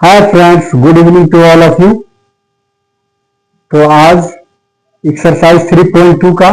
Hi friends, good evening to all of you. तो आज exercise 3.2 का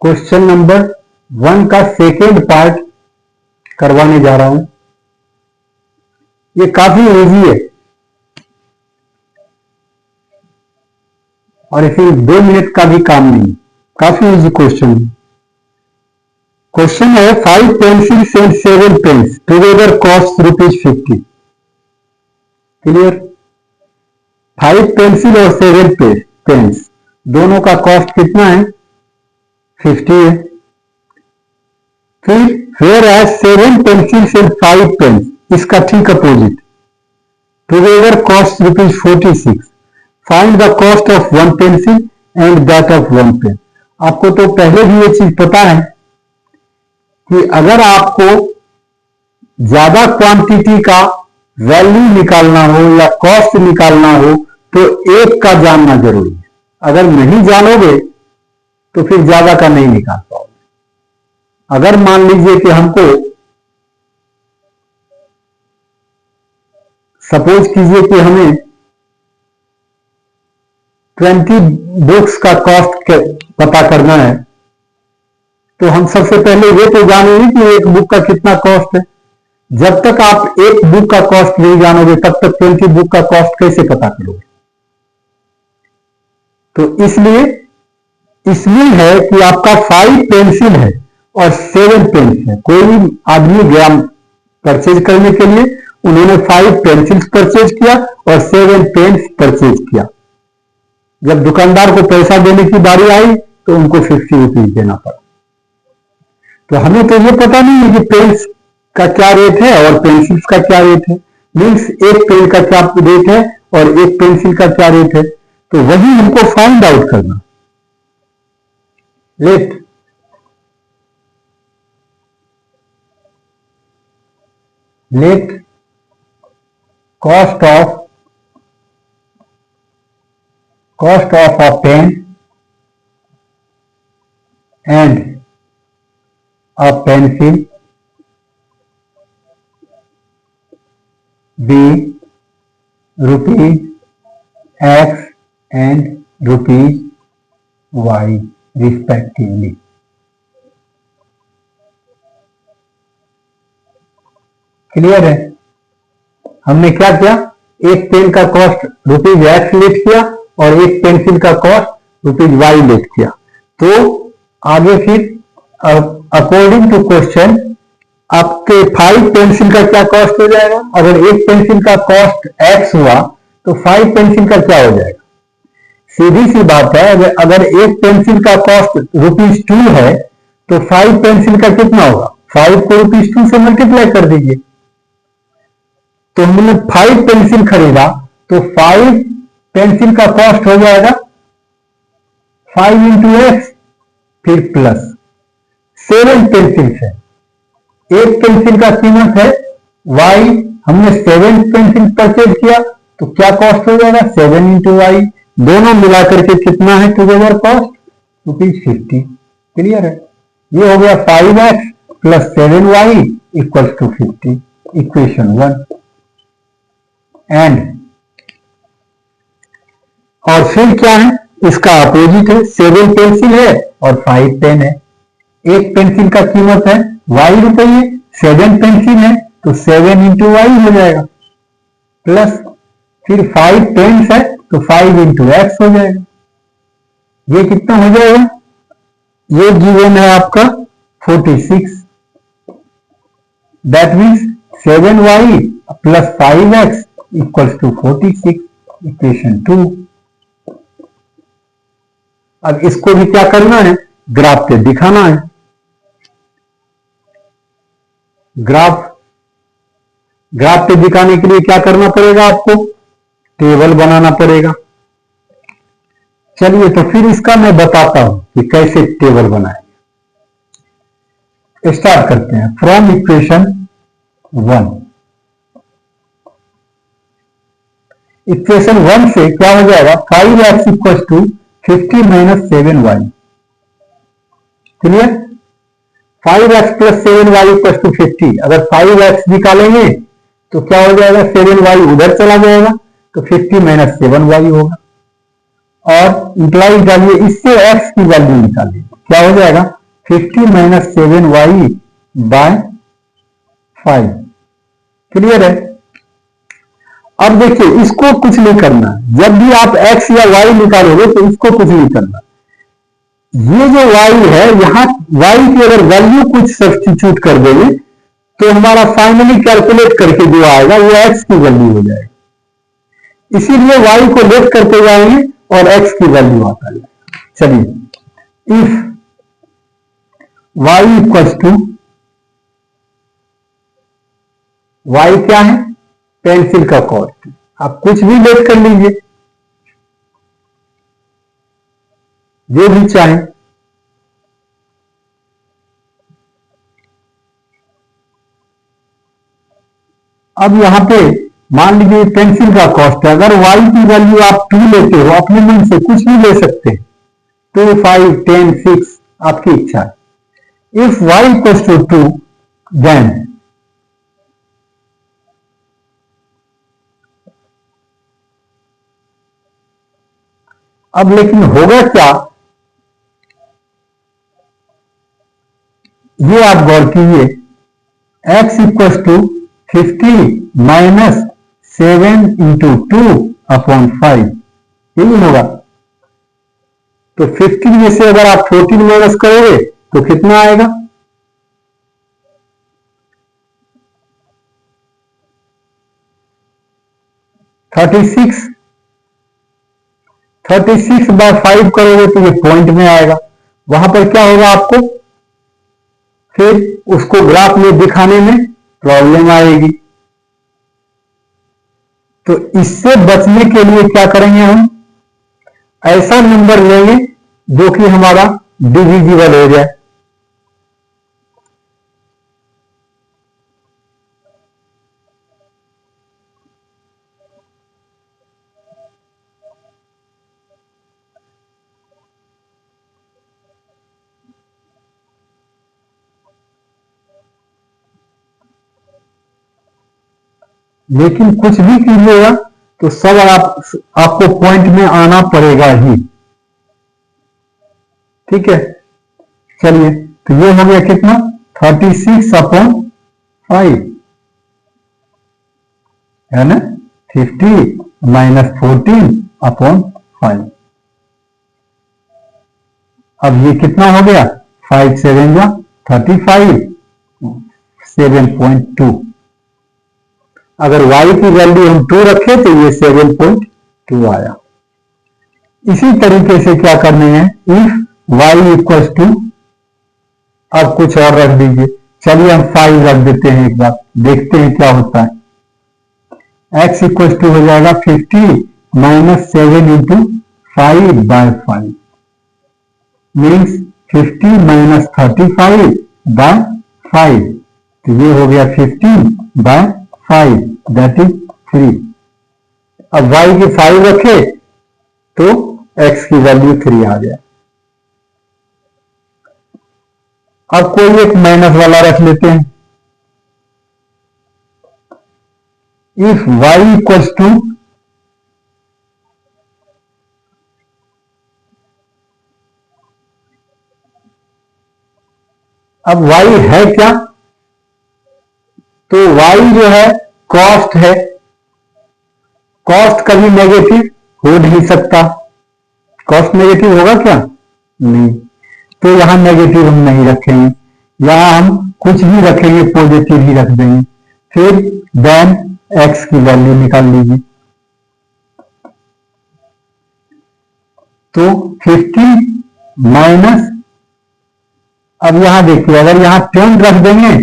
क्वेश्चन नंबर 1 का सेकेंड पार्ट करवाने जा रहा हूं। ये काफी इजी है और इसमें 2 मिनट का भी काम नहीं, काफी इजी क्वेश्चन है। क्वेश्चन है 5 pencils and 7 pens together cost ₹50। Clear? 5 pencil और 7 पेन्स दोनों का कॉस्ट कितना है? 50 है। फिर whereas 7 pencils and 5 pens, इसका ठीक opposite, together cost ₹46। Find the cost of 1 pencil and that of 1 pen. आपको तो पहले भी ये चीज पता है कि अगर आपको ज्यादा क्वांटिटी का वैल्यू निकालना हो या कॉस्ट निकालना हो तो एक का जानना जरूरी है। अगर नहीं जानोगे तो फिर ज्यादा का नहीं निकाल पाओगे। अगर मान लीजिए कि हमको, सपोज कीजिए कि हमें 20 बुक्स का कॉस्ट पता करना है, तो हम सबसे पहले ये तो जानेंगे कि एक बुक का कितना कॉस्ट है। जब तक आप एक बुक का कॉस्ट नहीं जानोगे तब तक 20 बुक का कॉस्ट कैसे पता करोगे? तो इसलिए इसमें है कि आपका 5 पेंसिल है और 7 पेन्स है। कोई भी आदमी गया परचेज करने के लिए, उन्होंने 5 पेंसिल्स परचेज किया और 7 पेन्स परचेज किया। जब दुकानदार को पैसा देने की बारी आई तो उनको 50 रुपीज देना पड़ा। तो हमें तो ये पता नहीं है कि पेन्स का क्या रेट है और पेंसिल्स का क्या रेट है, मीन्स एक पेन का क्या रेट है और एक पेंसिल का क्या रेट है, तो वही हमको फाइंड आउट करना। Let cost of a pen and a pencil be ₹X and ₹Y respectively। Clear है? हमने क्या किया, एक पेन का कॉस्ट ₹X लेट किया और एक पेंसिल का कॉस्ट ₹Y लेट किया। तो आगे फिर अकॉर्डिंग टू क्वेश्चन आपके 5 पेंसिल का क्या कॉस्ट हो जाएगा? अगर एक पेंसिल का कॉस्ट X हुआ तो 5 पेंसिल का क्या हो जाएगा? सीधी सी बात है, अगर एक पेंसिल का कॉस्ट ₹2 है तो 5 पेंसिल का कितना होगा? 5 को ₹2 से मल्टीप्लाई कर दीजिए। तो हमने 5 पेंसिल खरीदा तो 5 पेंसिल का कॉस्ट हो जाएगा 5 into X, फिर प्लस 7 पेंसिल है। एक पेंसिल का कीमत है Y, हमने 7 पेंसिल परचेज किया तो क्या कॉस्ट हो जाएगा? 7 into Y, दोनों मिलाकर के कितना है टुगेदर कॉस्ट? ₹50। क्लियर है? ये हो गया 5X plus 7Y equals to 50, equation 1। And और फिर क्या है? इसका अपोजिट है, 7 पेंसिल है और 5 पेन है। एक पेंसिल का कीमत है Y रुपये, 7 पेंसिल है तो 7 into Y हो जाएगा, प्लस फिर 5 पेन्स है तो 5 into X हो जाएगा। ये कितना हो जाएगा? ये गिवन है आपका 46। That means 7Y plus 5X equals to 46, equation 2। अब इसको भी क्या करना है? ग्राफ पे दिखाना है। ग्राफ पे दिखाने के लिए क्या करना पड़ेगा? आपको टेबल बनाना पड़ेगा। चलिए तो फिर इसका मैं बताता हूं कि कैसे टेबल बनाएंगे। स्टार्ट करते हैं फ्रॉम इक्वेशन 1। इक्वेशन 1 से क्या हो जाएगा? 5X equal to 50 minus 7Y। Clear? 5X plus 7Y equal to 50। अगर 5X निकालेंगे तो क्या हो जाएगा, 7y उधर चला जाएगा तो 50 माइनस 7y होगा। और इंप्लाई डालिए, इससे x की वैल्यू निकालिए, क्या हो जाएगा 50 माइनस 7y बाय 5। क्लियर है। अब देखिए इसको कुछ नहीं करना, जब भी आप x या y निकालोगे तो इसको कुछ नहीं करना। ये जो y है, यहां y की अगर वैल्यू कुछ सब्स्टिट्यूट कर देंगे तो हमारा फाइनली कैलकुलेट करके जो आएगा वो x की वैल्यू हो जाएगा। इसीलिए y को लेफ्ट करते जाएंगे और x की वैल्यू आता है। चलिए, if y equals to, y क्या है, पेंसिल का कॉस्ट, आप कुछ भी लेट कर लीजिए, जो भी चाहे। अब यहां पे मान लीजिए पेंसिल का कॉस्ट है, अगर y की वैल्यू आप 2 लेते हो, अपने मन से कुछ भी ले सकते हैं, 2, 5, 10, 6, आपकी इच्छा है। If y equals to 2 then अब लेकिन होगा क्या, ये आप गौर कीजिए, x equals to 50 minus 7 into 2 upon 5, यही होगा। तो 15 में से अगर आप 14 माइनस करोगे तो कितना आएगा, थर्टी सिक्स बाय 5 करोगे तो ये पॉइंट में आएगा। वहां पर क्या होगा, आपको फिर उसको ग्राफ में दिखाने में प्रॉब्लम आएगी। तो इससे बचने के लिए क्या करेंगे, हम ऐसा नंबर लेंगे जो कि हमारा डिविजिबल हो जाए। लेकिन कुछ भी कीजिएगा तो सब आपको पॉइंट में आना पड़ेगा ही। ठीक है, चलिए, तो ये हो गया कितना, 36 अपॉन 5 है ना, 50 माइनस 14 अपॉन 5। अब ये कितना हो गया, 5 7 जा 35, 7.2। अगर y की वैल्यू हम 2 रखें तो ये 7.2 आया। इसी तरीके से क्या करने हैं, इफ y इक्वल्स टू, अब कुछ और रख दीजिए, चलिए हम 5 रख देते हैं, एक बार देखते हैं क्या होता है। x इक्वल्स टू हो जाएगा 50 minus 7 into 5 by 5 means 50 minus 35 by 5, तो ये हो गया 15 बाय 5 दैट इज 3। अब y की 5 रखे तो x की वैल्यू 3 आ गया। अब कोई एक माइनस वाला रख लेते हैं, इफ y इक्वल्स टू, अब y है क्या, तो y जो है कॉस्ट है, कॉस्ट कभी नेगेटिव हो नहीं सकता, कॉस्ट नेगेटिव होगा क्या, नहीं, तो यहां नेगेटिव हम नहीं रखेंगे, यहां हम कुछ भी रखेंगे, पॉजिटिव ही रख देंगे। फिर देन x की वैल्यू निकाल लीजिए, तो 50 माइनस, अब यहां देखिए अगर यहां 10 रख देंगे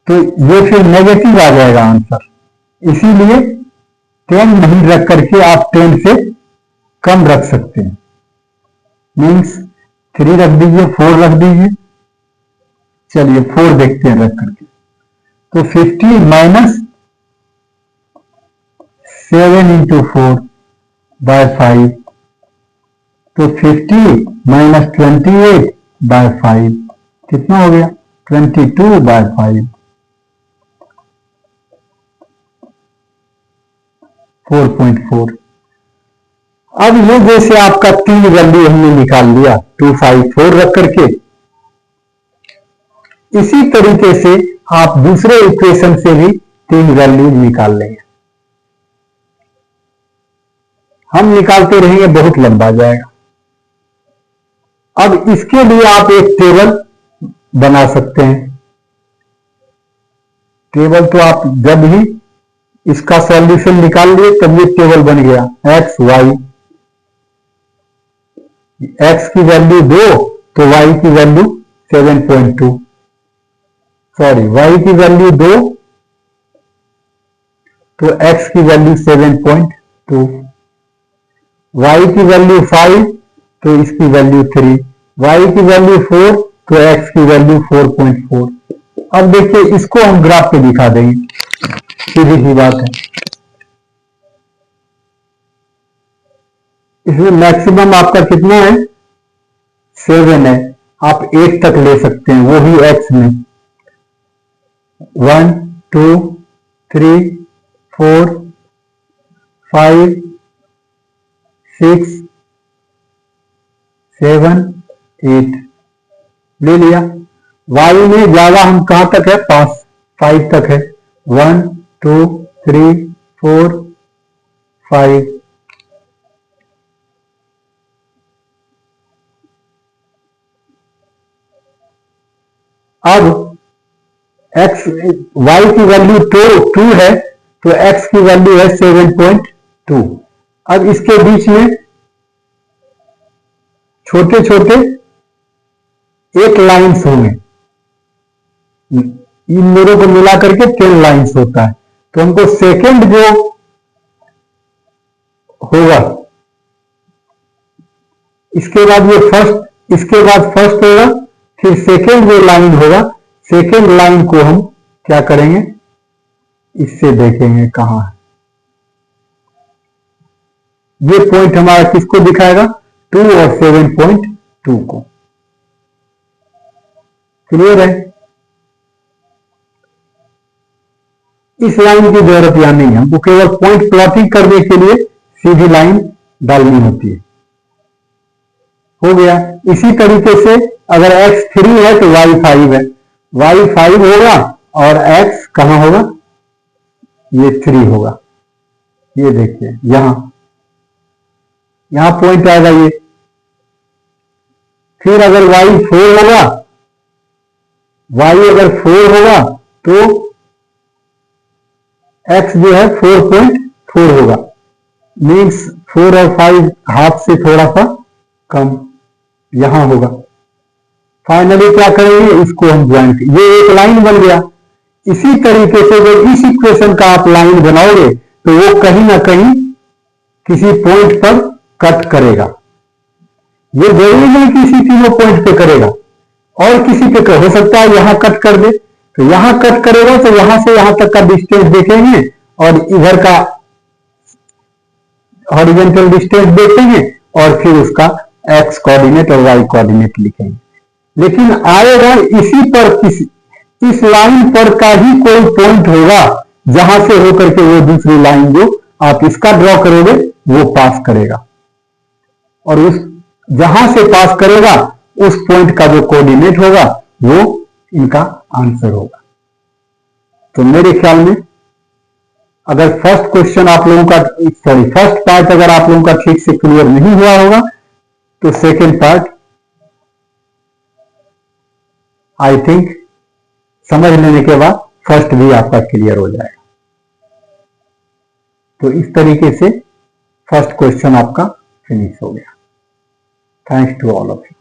तो ये फिर नेगेटिव आ जाएगा आंसर, इसीलिए 10 नहीं रख करके आप 10 से कम रख सकते हैं, मीन्स 3 रख दीजिए, 4 रख दीजिए। चलिए 4 देखते हैं रख करके, तो 50 माइनस 7 इंटू 4 बाय 5, तो 50 माइनस 28 बाय 5 कितना हो गया, 22 बाय 5। 4.4। अब ये जैसे आपका 3 वैल्यू हमने निकाल लिया 2, 5, 4 रख करके, इसी तरीके से आप दूसरे इक्वेशन से भी 3 वैल्यूज निकाल लेंगे। हम निकालते रहेंगे, बहुत लंबा जाएगा। अब इसके लिए आप एक टेबल बना सकते हैं। टेबल तो आप जब ही इसका सॉल्यूशन निकाल लिए तब ये टेबल बन गया। एक्स वाई, एक्स की वैल्यू 2 तो वाई की वैल्यू 7.2, सॉरी वाई की वैल्यू 2 तो एक्स की वैल्यू 7.2, वाई की वैल्यू 5 तो इसकी वैल्यू 3, वाई की वैल्यू 4 तो एक्स की वैल्यू 4.4। अब देखिए इसको हम ग्राफ पे दिखा देंगे, सीधी सी बात है। इसमें मैक्सिमम आपका कितना है? 7 है। आप 8 तक ले सकते हैं, वो भी एक्स में। 1, 2, 3, 4, 5, 6, 7, 8 ले लिया। वाई में ज्यादा हम कहां तक है? 5 तक है। 1, 2, 3, 4, 5। अब एक्स वाई की वैल्यू 2 है तो एक्स की वैल्यू है 7.2। अब इसके बीच में छोटे छोटे एक लाइन्स होंगे, इन दोनों को मिला करके 10 लाइन्स होता है। तो हमको सेकेंड जो होगा, इसके बाद ये फर्स्ट, इसके बाद फर्स्ट होगा, फिर सेकेंड जो लाइन होगा, सेकेंड लाइन को हम क्या करेंगे? इससे देखेंगे कहां है। ये पॉइंट हमारा किसको दिखाएगा? 2 और 7.2 को। क्लियर है? इस लाइन की जरूरत यहां नहीं है, हमको केवल पॉइंट प्लॉटिंग करने के लिए सीधी लाइन डालनी होती है। हो गया। इसी तरीके से अगर x 3 है तो y 5 है, y 5 होगा और x कहां होगा? ये 3 होगा। ये देखिए यहां पॉइंट आएगा ये। फिर अगर y 4 होगा, y अगर 4 होगा तो x जो है 4.4 होगा। मीन्स 4 और 5 हाफ से थोड़ा सा कम यहां होगा। फाइनली क्या करेंगे? इसको हम ज्वाइन, ये एक लाइन बन गया। इसी तरीके से जब इस इक्वेशन का आप लाइन बनाओगे तो वो कहीं ना कहीं किसी पॉइंट पर कट करेगा। ये जरूरी नहीं कि इसी तीनों पॉइंट पे करेगा, और किसी पे हो सकता है यहां कट कर दे। तो यहां कट करेगा तो यहां से यहां तक का डिस्टेंस देखेंगे और इधर का हॉरिजॉन्टल डिस्टेंस देखेंगे और फिर उसका एक्स कोऑर्डिनेट और वाई कोऑर्डिनेट लिखेंगे। लेकिन आएगा इसी पर, इस लाइन पर का ही कोई पॉइंट होगा जहां से होकर के वो दूसरी लाइन जो आप इसका ड्रॉ करोगे वो पास करेगा, और उस जहां से पास करेगा उस पॉइंट का जो कोऑर्डिनेट होगा वो इनका आंसर होगा। तो मेरे ख्याल में अगर फर्स्ट क्वेश्चन आप लोगों का, सॉरी फर्स्ट पार्ट अगर आप लोगों का ठीक से क्लियर नहीं हुआ होगा तो सेकेंड पार्ट आई थिंक समझ लेने के बाद फर्स्ट भी आपका क्लियर हो जाएगा। तो इस तरीके से फर्स्ट क्वेश्चन आपका फिनिश हो गया। Thanks to all of you.